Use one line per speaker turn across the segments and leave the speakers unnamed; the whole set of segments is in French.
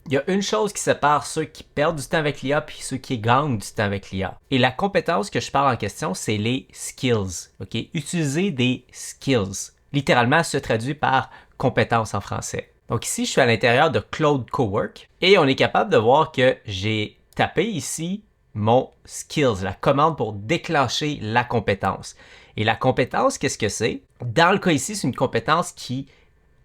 Il y a une chose qui sépare ceux qui perdent du temps avec l'IA puis ceux qui gagnent du temps avec l'IA. Et la compétence que je parle en question, c'est les skills. Ok, utiliser des skills. Littéralement, se traduit par compétence en français. Donc ici, je suis à l'intérieur de Claude Cowork et on est capable de voir que j'ai tapé ici mon skills, la commande pour déclencher la compétence. Et la compétence, qu'est-ce que c'est? Dans le cas ici, c'est une compétence qui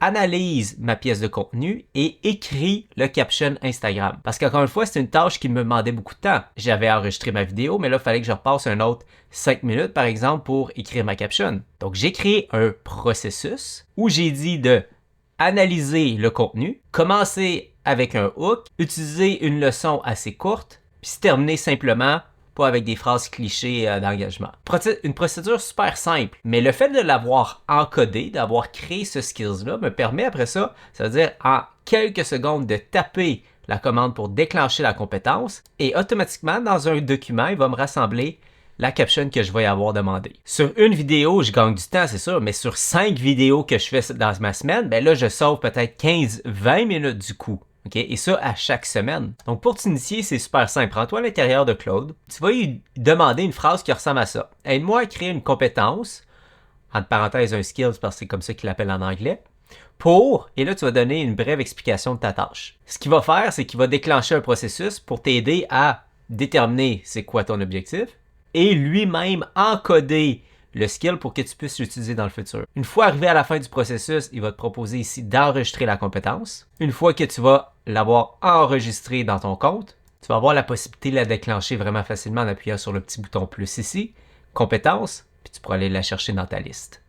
analyse ma pièce de contenu et écrit le caption Instagram. Parce qu'encore une fois, c'est une tâche qui me demandait beaucoup de temps. J'avais enregistré ma vidéo, mais là, il fallait que je repasse un autre 5 minutes, par exemple, pour écrire ma caption. Donc, j'ai créé un processus où j'ai dit de analyser le contenu, commencer avec un hook, utiliser une leçon assez courte, puis se terminer simplement pas avec des phrases clichés d'engagement. Une procédure super simple, mais le fait de l'avoir encodé, d'avoir créé ce skills-là, me permet après ça, ça veut dire en quelques secondes de taper la commande pour déclencher la compétence et automatiquement dans un document, il va me rassembler la caption que je vais avoir demandé. Sur une vidéo, je gagne du temps, c'est sûr, mais sur 5 vidéos que je fais dans ma semaine, ben là, je sauve peut-être 15-20 minutes du coup. Okay? Et ça à chaque semaine. Donc pour t'initier, c'est super simple. Prends-toi à l'intérieur de Claude. Tu vas lui demander une phrase qui ressemble à ça. Aide-moi à créer une compétence, entre parenthèses un skills parce que c'est comme ça qu'il l'appelle en anglais, pour, et là tu vas donner une brève explication de ta tâche. Ce qu'il va faire, c'est qu'il va déclencher un processus pour t'aider à déterminer c'est quoi ton objectif et lui-même encoder le skill pour que tu puisses l'utiliser dans le futur. Une fois arrivé à la fin du processus, il va te proposer ici d'enregistrer la compétence. Une fois que tu vas l'avoir enregistré dans ton compte, tu vas avoir la possibilité de la déclencher vraiment facilement en appuyant sur le petit bouton plus ici, compétence, puis tu pourras aller la chercher dans ta liste.